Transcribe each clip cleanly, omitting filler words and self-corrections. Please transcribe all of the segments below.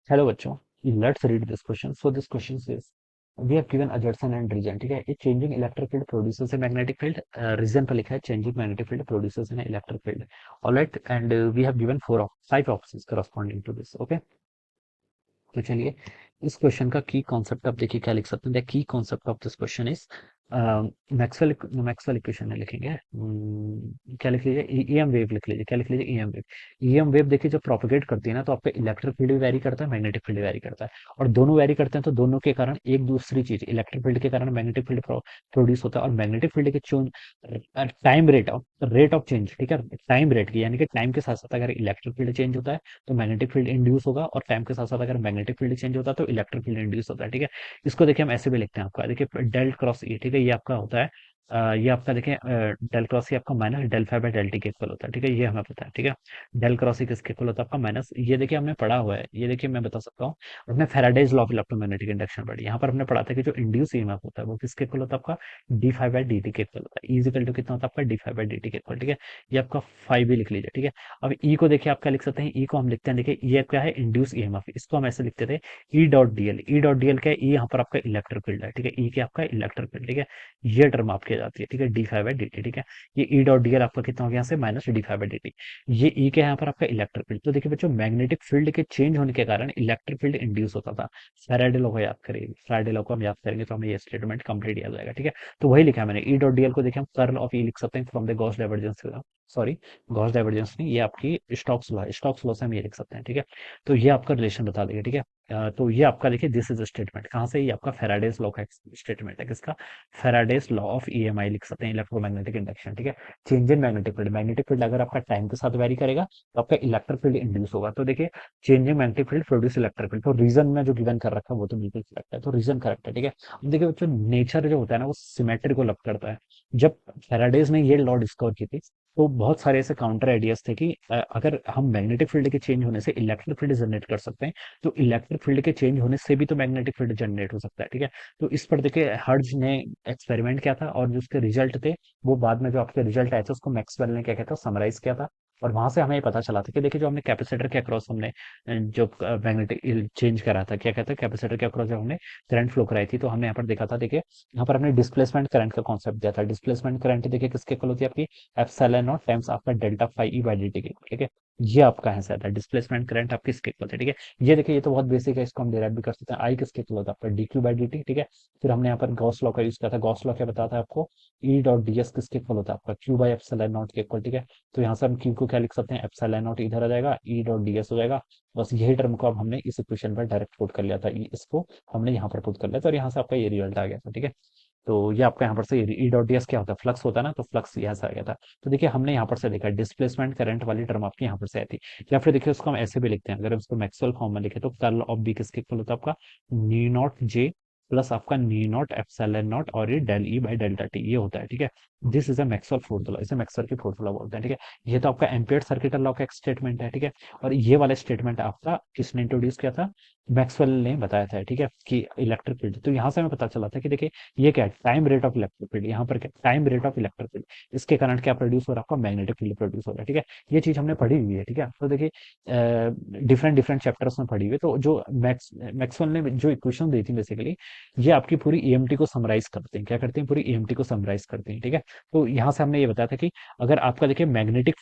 Hello बच्चों, let's read this question. So this question is we have given a junction and reason. ठीक है, a changing electric field produces a magnetic field. Reason पर लिखा है changing magnetic field produces an electric field. Alright, and we have given four of five options corresponding to this. Okay, तो चलिए इस question का की कॉन्सेप्ट आप देखिए क्या लिख सकते हैं. The key concept of this question is Maxwell Maxwell equation में लिखेंगे. क्या लिख लीजिए, ईएम वेव लिख लीजिए. क्या लिख लीजिए, ईएम वेव. ईएम वेव देखिए जब प्रोपोगेट करती है ना, तो आपका इलेक्ट्रिक फील्ड भी वैरी करता है, मैग्नेटिक फील्ड वैरी करता है. और दोनों वैरी करते हैं तो दोनों के कारण एक दूसरी चीज, इलेक्ट्रिक फील्ड के कारण मैग्नेटिक फील्ड प्रोड्यूस होता है. और मैग्नेटिक फील्ड के टाइम रेट ऑफ चेंज. ठीक है, टाइम रेट की यानी कि टाइम के साथ साथ अगर इलेक्ट्रिक फील्ड चेंज होता है तो मैग्नेटिक फील्ड इंड्यूस होगा, और टाइम के साथ साथ अगर मैग्नेटिक फील्ड चेंज होता है तो इलेक्ट्रिक फील्ड इंड्यूस होता है. ठीक है, इसको देखिए हम ऐसे भी लिखते हैं. आपका देखिए डेल क्रॉस ई. ठीक है, ये आपका होता है ये आपका देखिए डेल क्रॉस ई आपका minus del five by del T के इक्वल होता है. ठीक है, ये हमें पता है. ठीक है, डेल क्रॉस ई किसके इक्वल होता है आपका माइनस, ये देखिए हमने पढ़ा हुआ है. ये देखिए मैं बता सकता हूँ, हमने Faraday's law of electromagnetic induction पढ़ी. यहाँ पर हमने पढ़ा था कि जो इंड्यूस ईएमएफ होता है वो किसके इक्वल होता है आपका D five by D T के इक्वल होता है. इजिकल टू कितना होता है आपका D five by D T के इक्वल. ठीक है, ये आपका फाइव भी लिख लीजिए. ठीक है, अब ई को देखिए आप क्या लिख सकते हैं. ई को हम लिखते हैं, देखिए ये क्या है, इंड्यूस ईएमएफ. इसको हम ऐसे लिखते थे E dot DL. E dot DL क्या है, ई यहाँ पर आपका इलेक्ट्रिक फील्ड है. ठीक है, ई क्या आपका इलेक्ट्रिक फील्ड. ठीक है, ये टर्म आपकी आ जाती है. ठीक है, D five by D T. ठीक है, ये ई डॉट डीएल आपका कितना हो गया यहाँ से, minus D five by D T. ये ई के यहाँ पर आपका इलेक्ट्रिक फील्ड. तो देखिए बच्चों, मैग्नेटिक फील्ड के चेंज होने के कारण इलेक्ट्रिक फील्ड इंड्यूस होता था. फैराडे लॉ को याद करिए. फैराडे लॉ को हम याद करेंगे तो हमें ये स्टेटमेंट कंप्लीट याद हो जाएगा. ठीक है, तो वही लिखा है मैंने. ई डॉट डीएल को देखिए हम कर्ल ऑफ ई लिख सकते हैं from the Gauss divergence. Sorry, Gauss divergence नहीं, ये आपकी स्टोक्स लॉ है. स्टोक्स लॉ से हम ये लिख सकते हैं. ठीक है, तो ये आपका रिलेशन बता देगा. ठीक है, तो ये आपका देखिए दिस इज स्टेटमेंट कहाँ से, ये आपका फेराडेज लॉ का स्टेटमेंट है. किसका, फेराडेज लॉ ऑफ ईएमआई लिख सकते हैं, इलेक्ट्रोमैग्नेटिक इंडक्शन. ठीक है, चेंज इन मैग्नेटिक फील्ड अगर आपका टाइम के साथ वेरी करेगा तो आपका इलेक्ट्रिक फील्ड इंड्यूस होगा. तो देखिए changing magnetic field produce electric field, तो रीजन में जो गिवन कर रखा है वो तो बिल्कुल करेक्ट है. तो रीजन करेक्ट है. ठीक है, अब देखिए बच्चों, नेचर जो होता है ना वो सिमेट्री को लव करता है. जब फेराडेज ने ये लॉ डिस्कवर की थी तो बहुत सारे ऐसे काउंटर आइडियाज थे कि अगर हम मैग्नेटिक फील्ड के चेंज होने से इलेक्ट्रिक फील्ड जनरेट कर सकते हैं तो इलेक्ट्रिक फील्ड के चेंज होने से भी तो मैग्नेटिक फील्ड जनरेट हो सकता है. ठीक है, तो इस पर देखिए हर्ट्ज ने एक्सपेरिमेंट किया था, और जो उसके रिजल्ट थे वो बाद में जो आपके रिजल्ट आए थे उसको मैक्सवेल ने क्या कहता है समराइज किया था. और वहां से हमें ये पता चला था कि देखिए जो हमने कैपेसिटर के अक्रॉस हमने जो मैग्नेटिक चेंज करा था, क्या कहते हैं कैपेसिटर के अक्रॉस जब हमने करंट फ्लो कराई थी तो हमने यहाँ पर देखा था. देखिए यहाँ पर हमने डिस्प्लेसमेंट करंट का कॉन्सेप्ट दिया था. डिस्प्लेसमेंट करंट देखिए किसके इक्वल होती है आपकी, एप्सिलॉन नॉट टाइम्स आपका delta phi E by D T के. ठीक है, ये आपका आंसर था. डिस्प्लेसमेंट करंट आपकी इसके इक्वल है. ठीक है, ये देखिए ये तो बहुत बेसिक है, इसको हम डिराइव भी कर सकते हैं. आई किसके इक्वल होता है आपका D Q by D T. ठीक है, फिर हमने यहाँ पर गॉस लॉ का यूज किया था. गॉस लॉ क्या बताता है आपको, ई डॉट डी एस किसके इक्वल होता है आपका क्यू बाई एप्सिलॉन नॉट के इक्वल. ठीक है, तो यहाँ से हम क्यू को क्या लिख सकते हैं, एप्सिलॉन नॉट इधर आ जाएगा, ई डॉट डी एस हो जाएगा. बस यही टर्म को अब हमने इस इक्वेशन पर डायरेक्ट पुट कर लिया था, इसको हमने यहाँ पर पुट कर लिया था और यहाँ से आपका ये रिजल्ट आ गया था. ठीक है, तो ये आपका यहाँ पर से ई डॉट डी एस क्या होता है, फ्लक्स होता है ना, तो फ्लक्स यहाँ से आ गया था. तो देखिए हमने यहाँ पर से देखा डिस्प्लेसमेंट करंट वाली टर्म आपकी यहाँ पर से आई थी. या फिर देखिए उसको हम ऐसे भी लिखते हैं, अगर हम उसको मैक्सवेल फॉर्म में लिखे तो कर्ल ऑफ बी किसके इक्वल होता है आपका, न्यू नॉट जे प्लस आपका न्यू नॉट एप्सिलॉन नॉट और ये del E by delta T, ये होता है. ठीक है, this is a Maxwell fourth law, इसे मैक्सवेल की फोर्थ लॉ बोलते हैं. ठीक है, ये तो आपका एम्पियर सर्किटल लॉ का एक स्टेटमेंट है. ठीक है, और ये वाला स्टेटमेंट आपका किसने इंट्रोड्यूस किया था, मैक्सवेल ने बताया था. ठीक है, कि इलेक्ट्रिक फील्ड, तो यहाँ से हमें पता चला था कि देखिए ये क्या है, time rate of electric field. यहाँ पर क्या, time rate of electric field, इसके कारण क्या प्रोड्यूस हो रहा है आपका, मैग्नेटिक फील्ड प्रोड्यूस हो रहा है. ठीक है, ये चीज हमने पढ़ी हुई है. ठीक है, तो देखिए डिफरेंट डिफरेंट चैप्टर्स में पढ़ी हुई है. तो जो मैक्सवेल ने जो इक्वेशन दी थी बेसिकली, ये आपकी पूरी ईएमटी को समराइज करते हैं. क्या करते हैं, पूरी ईएमटी को समराइज करते हैं. ठीक है, तो यहाँ से हमने ये बताया था कि अगर आपका देखिए मैग्नेटिक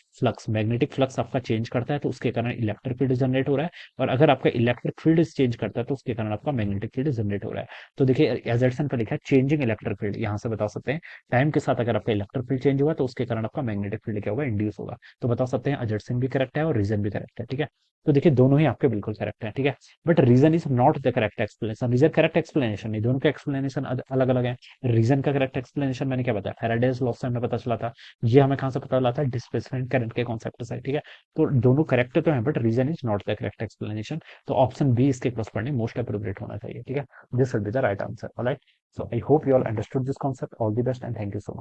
फ्लक्स आपका चेंज करता है तो उसके कारण इलेक्ट्रिक फील्ड जनरेट हो रहा है, और अगर आपका इलेक्ट्रिक फील्ड चेंज करता है तो उसके कारण आपका मैग्नेटिक फील्ड जनरेट हो रहा है. तो देखिए एजर्सन पर लिखा है चेंजिंग इलेक्ट्रिक फील्ड, यहाँ से बता सकते हैं टाइम के साथ अगर आपका इलेक्ट्रिक फील्ड चेंज हुआ तो उसके कारण आपका मैग्नेटिक फील्ड क्या होगा, इंड्यूस होगा. तो बता सकते हैं एजर्सन भी करेक्ट है और रीजन भी करेक्ट है. ठीक है, तो देखिए दोनों ही आपके बिल्कुल करेक्ट है. ठीक है, but reason is not the correct explanation. Reason correct explanation नहीं, दोनों के एक्सप्लेनेशन अलग अलग है. रीजन का करेक्ट एक्सप्लेनेशन मैंने क्या बताया, फैराडेज लॉ से हमें पता चला था. ये हमें कहाँ से पता चला था, डिस्प्लेसमेंट करंट के कॉन्सेप्ट से. ठीक है, तो दोनों करेक्ट तो है but reason is not the correct explanation. तो ऑप्शन बी इसके क्रॉसपॉन्डिंग मोस्ट अप्रोप्रिएट होना चाहिए. ठीक है, this will be the right answer. Alright, so I hope you all understood this concept. All the best and thank you so much.